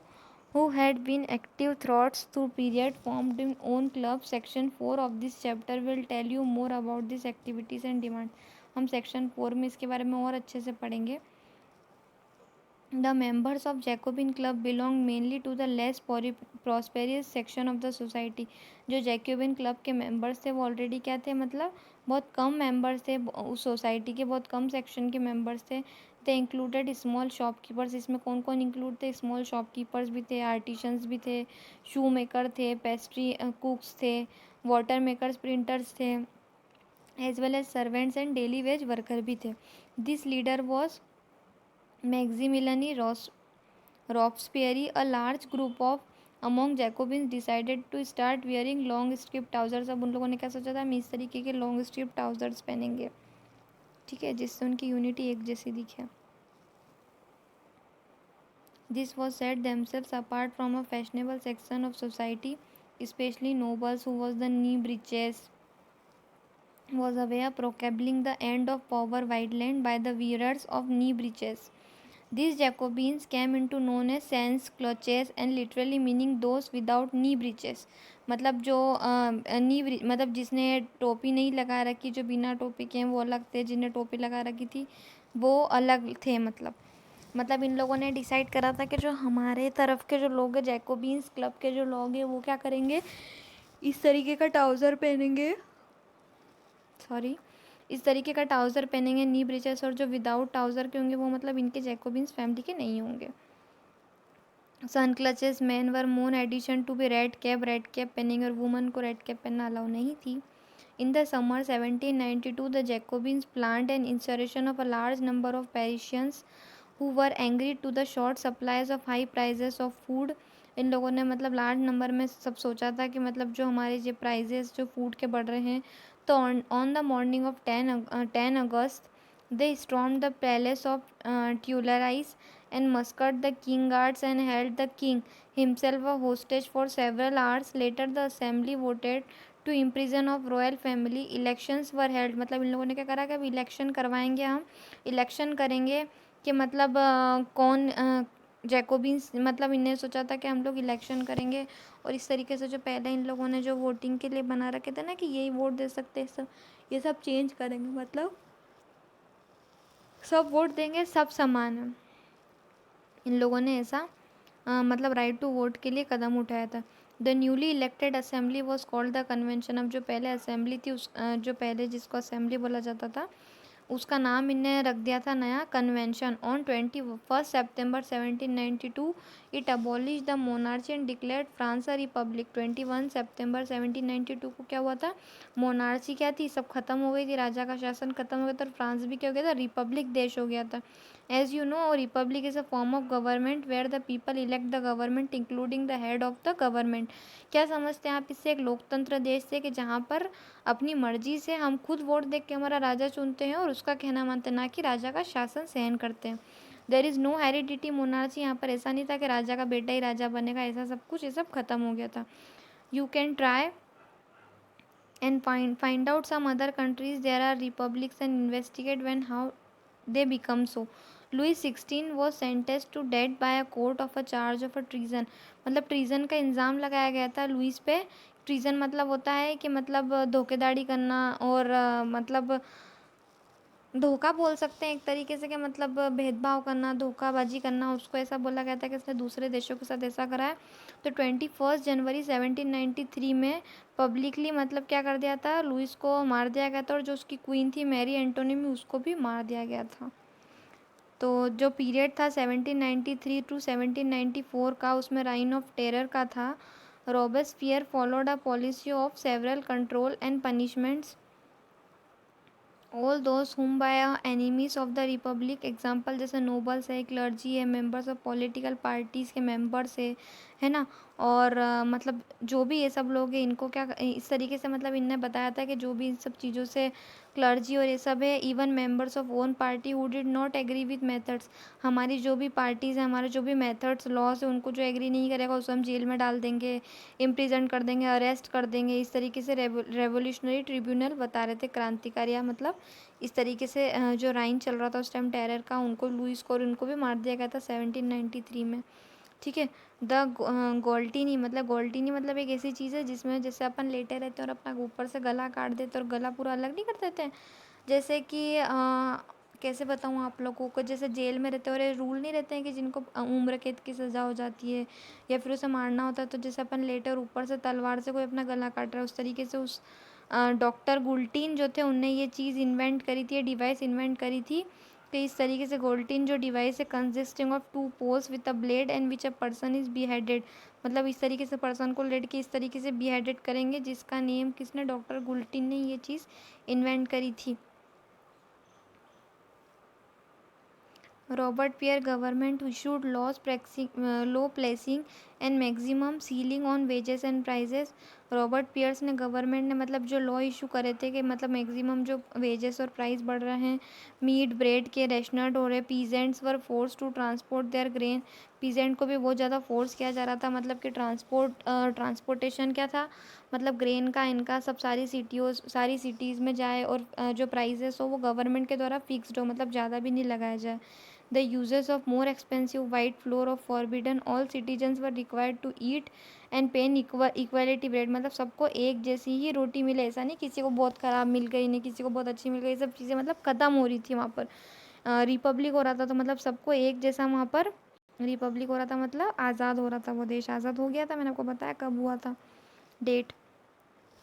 who had been active throughout the period, formed in own club. Section 4 of this chapter will tell you more about these activities and demands. हम सेक्शन 4 में इसके बारे में और अच्छे से पढ़ेंगे। The members of Jacobin Club belong mainly to the less prosperous section of the society. जो जैकोबिन क्लब के मेंबर्स थे वो ऑलरेडी क्या थे, मतलब बहुत कम मेंबर्स थे, उस सोसाइटी के बहुत कम सेक्शन के मेंबर्स थे। दे इंक्लूडेड स्मॉल शॉपकीपर्स। इसमें कौन कौन इंक्लूड थे, स्मॉल शॉपकीपर्स भी थे, आर्टिशंस भी थे, शू मेकर थे, पेस्ट्री कुक्स थे, वाटर मेकर्स, प्रिंटर्स थे, as well as servants and daily wage worker भी थे। This leader was Maximilian Robespierre. A large group of among Jacobins decided to start wearing long strip trousers। अब उन लोगों ने क्या सोचा था, हम इस तरीके के लॉन्ग स्ट्रिप ट्राउजर्स पहनेंगे, ठीक है, जिससे उनकी यूनिटी एक जैसी दिखे। This was set themselves apart from a fashionable section of society, especially nobles, who was the knee breeches was a way of proclaiming the end of power wideland by the wearers of knee breeches. These Jacobins came into known as sans cloches and literally meaning those without knee breeches। मतलब जो मतलब जिसने टोपी नहीं लगा रखी, जो बिना टोपी के हैं वो अलग थे, जिन्हें टोपी लगा रखी थी वो अलग थे। मतलब इन लोगों ने डिसाइड करा था कि जो हमारे तरफ के जो लोग हैं, जैकोबिन्स क्लब के जो लोग हैं, वो क्या करेंगे, इस तरीके का ट्राउज़र पहनेंगे, इस तरीके का ट्राउज़र पहनेंगे, नी ब्रीचेस, और जो विदाउट ट्राउज़र के होंगे वो मतलब इनके जैकोबिन्स फैमिली के नहीं होंगे। सन क्लचेस मैन वर मोन addition to be red cap पहनेंगे, और वुमन को रेड कैप पहनना अलाउ नहीं थी। In the summer 1792 the Jacobins planned an insurrection of a large number of Parisians who were angry to the short supplies of high prices of food. इन लोगों ने मतलब लार्ज नंबर में सब सोचा था कि मतलब जो हमारे ये प्राइजेस जो फूड के बढ़ रहे हैं, तो on the morning of 10 August they stormed the palace of Tuileries and mustered the king guards and held the king himself a hostage for several hours. Later the assembly voted to imprison of royal family. Elections were held। मतलब इन लोगों ने क्या करा कि अब इलेक्शन करवाएंगे, हम इलेक्शन करेंगे कि मतलब कौन जैकोबिन्स, मतलब इन्हें सोचा था कि हम लोग इलेक्शन करेंगे, और इस तरीके से जो पहले इन लोगों ने जो वोटिंग के लिए बना रखे थे ना कि यही वोट दे सकते हैं, सब ये सब चेंज करेंगे, मतलब सब वोट देंगे, सब समान है। इन लोगों ने ऐसा मतलब राइट टू वोट के लिए कदम उठाया था। The newly elected assembly was called the convention. अब जो पहले असेंबली थी जो पहले जिसको असेंबली बोला जाता था उसका नाम इनने रख दिया था नया convention. On 21 September 1792 it abolish the monarchy and declared France a republic. 21 सितंबर 1792 को क्या हुआ था, मोनार्ची क्या थी, सब खत्म हो गई थी, राजा का शासन खत्म हो गया था, फ्रांस भी क्या हो गया था, रिपब्लिक देश हो गया था। As you know republic is a form of government where the people elect the government including the head of the government. क्या समझते हैं आप इससे, एक लोकतंत्र देश से कि जहाँ पर अपनी मर्जी से हम खुद वोट देख के हमारा राजा चुनते हैं और उसका कहना मानते हैं, ना कि राजा का शासन सहन करते हैं। There is no heredity monarchy. यहाँ पर ऐसा नहीं था कि राजा का बेटा ही राजा बनेगा, ऐसा सब कुछ, ये सब खत्म हो गया था। You can try and find out some other countries there are republics and investigate when how they become so. Louis 16 was sentenced to death by a court of a charge of a treason। मतलब ट्रीजन का इल्ज़ाम लगाया गया था लुइस पे। ट्रीजन मतलब होता है कि मतलब धोखेधाड़ी करना और मतलब धोखा बोल सकते हैं एक तरीके से, कि मतलब भेदभाव करना, धोखाबाजी करना, उसको ऐसा बोला गया था कि इसने दूसरे देशों के साथ ऐसा करा है। तो 21 जनवरी 1793 में पब्लिकली मतलब क्या कर दिया था, लुइस को मार दिया गया था और जो उसकी क्वीन थी मैरी एंटोनी उसको भी मार दिया गया था। तो जो पीरियड था 1793 टू 1794 का, उसमें राइन ऑफ टेरर का था। Robespierre followed a policy of several control and punishments all those whom by enemies of the republic. Example जैसे नोबल्स है, क्लर्जी है, मेंबर्स ऑफ पॉलिटिकल पार्टीज़ के मेंबर्स है ना। और मतलब जो भी ये सब लोग हैं इनको क्या इस तरीके से मतलब इनने बताया था कि जो भी इन सब चीज़ों से क्लर्जी और ये सब है, even members of own party who did not agree with methods. हमारी जो भी पार्टीज़ हैं, हमारे जो भी मेथड्स लॉज है, उनको जो एग्री नहीं करेगा उसको हम जेल में डाल देंगे, इम्प्रिजन कर देंगे, अरेस्ट कर देंगे। इस तरीके से रेवोल्यूशनरी ट्रिब्यूनल बता रहे थे, क्रांतिकारी मतलब इस तरीके से जो राइन चल रहा था उस टाइम टेरर का, उनको लुइस को और उनको भी मार दिया गया था 1793 में। ठीक है। द गोल्टिनी मतलब एक ऐसी चीज़ है जिसमें जैसे अपन लेटे रहते हैं और अपना ऊपर से गला काट देते और गला पूरा अलग नहीं कर देते हैं। जैसे कि कैसे बताऊँ आप लोगों को, जैसे जेल में रहते हैं और ये रूल नहीं रहते हैं कि जिनको उम्र कैद की सज़ा हो जाती है या फिर उसे मारना होता है, तो जैसे अपन लेटे और ऊपर से तलवार से कोई अपना गला काट रहा है, उस तरीके से उस डॉक्टर गुल्टीन जो थे उनने ये चीज़ इन्वेंट करी थी, ये डिवाइस इन्वेंट करी थी कि इस तरीके से गोल्टीन जो डिवाइस है consisting of 2 poles with a blade and which a person is beheaded. मतलब इस तरीके से पर्सन को लेट के इस तरीके से बिहेडेड करेंगे, जिसका नेम किसने, डॉक्टर गुल्टीन ने ये चीज़ इन्वेंट करी थी। Robespierre government issued laws low placing and maximum ceiling on wages and prices. Robespierre ने गवर्नमेंट ने मतलब जो लॉ इशू करे थे कि मतलब मैक्सिमम जो वेजेस और प्राइस बढ़ रहे हैं, मीट ब्रेड के रेशनर्ड हो रहे, peasants were force to transport their grain. Peasant को भी बहुत ज़्यादा फोर्स किया जा रहा था, मतलब कि ट्रांसपोर्टेशन क्या था, मतलब ग्रेन का इनका सब सारी सिटीज़ में जाए और जो प्राइजेस हो वो गवर्नमेंट के द्वारा फिक्स्ड हो, मतलब ज़्यादा भी नहीं लगाया जाए। The uses of more expensive white flour of forbidden, all citizens were required to eat and pay equality bread। मतलब सबको एक जैसी ही रोटी मिले, ऐसा नहीं किसी को बहुत ख़राब मिल गई, नहीं किसी को बहुत अच्छी मिल गई, ये सब चीज़ें मतलब ख़त्म हो रही थी वहाँ पर। रिपब्लिक हो रहा था तो मतलब सबको एक जैसा वहाँ पर रिपब्लिक हो रहा था, मतलब आज़ाद हो रहा था, वो देश आज़ाद हो गया था। मैंने आपको बताया कब हुआ था डेट।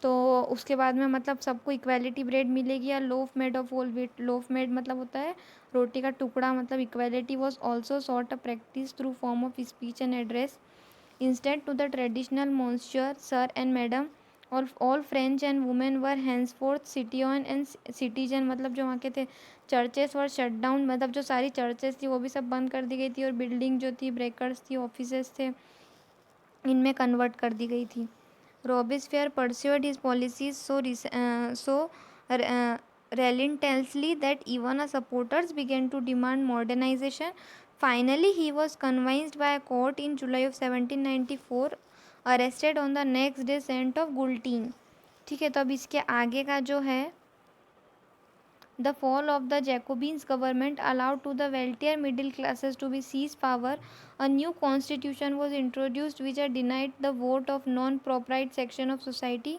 तो उसके बाद में मतलब सबको इक्वालिटी ब्रेड मिलेगी या loaf made of whole wheat. Loaf made मतलब होता है रोटी का टुकड़ा, मतलब equality was also sort a practice through form of speech and address instead to the traditional monsieur sir and madam. और all French and women were henceforth citizen and citizen. मतलब जो वहाँ के थे चर्चेस वर शट डाउन, मतलब जो सारी चर्चेस थी वो भी सब बंद कर दी गई थी और बिल्डिंग जो थी, ब्रेकर्स थी, ऑफिसेस थे, इनमें कन्वर्ट कर दी गई थी। Robespierre pursued his policies so relentlessly that even supporters began to demand modernization. Finally, he was convinced by a court in July of 1794, arrested on the next day, sent of guillotine। ठीक है, तो अब इसके आगे का जो है, the fall of the Jacobins government allowed to the wealthier middle classes to be seized power. A new constitution was introduced which denied the vote of non-proprietary section of society.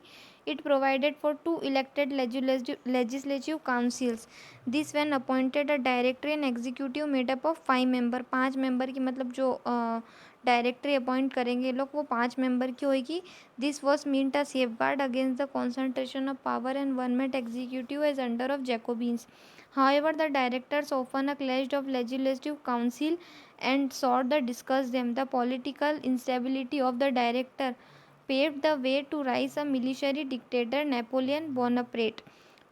It provided for 2 elected legislative councils. This when appointed a directory and executive made up of 5 member, 5 member की मतलब जो डायरेक्टरी अपॉइंट करेंगे लोग, वो 5 मेंबर की होगी। This was mean a safeguard against the concentration of power and one met executive as under of Jacobins. However, the directors often clashed of legislative council and sought to discuss them. The political instability of the director paved the way to rise a military dictator Napoleon Bonaparte.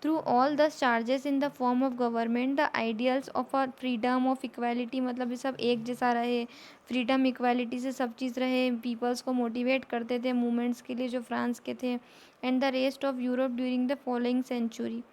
Through all the charges in the form of government, the ideals of a freedom of equality, मतलब ये सब एक जैसा रहे, फ्रीडम इक्वालिटी से सब चीज़ रहे, पीपल्स को मोटिवेट करते थे मूवमेंट्स के लिए जो फ्रांस के थे, and the rest of Europe during the following century.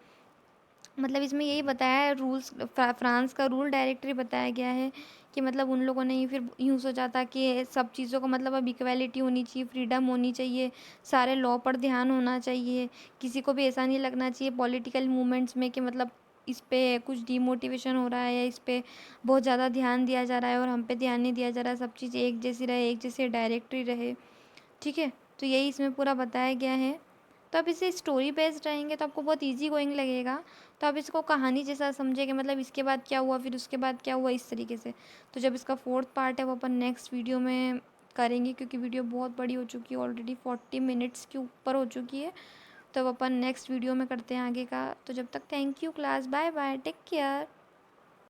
मतलब इसमें यही बताया है रूल्स, फ्रांस का रूल डायरेक्टरी बताया गया है कि मतलब उन लोगों ने ही फिर यूँ सोचा था कि सब चीज़ों का मतलब अब इक्वालिटी होनी चाहिए, फ्रीडम होनी चाहिए, सारे लॉ पर ध्यान होना चाहिए, किसी को भी ऐसा नहीं लगना चाहिए पॉलिटिकल मूवमेंट्स में कि मतलब इस पे कुछ डीमोटिवेशन हो रहा है या इस पे बहुत ज़्यादा ध्यान दिया जा रहा है और हम पे ध्यान नहीं दिया जा रहा है, सब चीज़ एक जैसी रहे, एक जैसी डायरेक्टरी रहे। ठीक है, तो यही इसमें पूरा बताया गया है। तो आप इसे स्टोरी बेस्ड रहेंगे तो आपको बहुत ईजी गोइंग लगेगा। तो आप इसको कहानी जैसा समझेंगे, मतलब इसके बाद क्या हुआ, फिर उसके बाद क्या हुआ, इस तरीके से। तो जब इसका 4th पार्ट है वो अपन नेक्स्ट वीडियो में करेंगे, क्योंकि वीडियो बहुत बड़ी हो चुकी है, ऑलरेडी 40 मिनट्स के ऊपर हो चुकी है। तो अब अपन नेक्स्ट वीडियो में करते हैं आगे का। तो जब तक thank you class, bye bye, take care.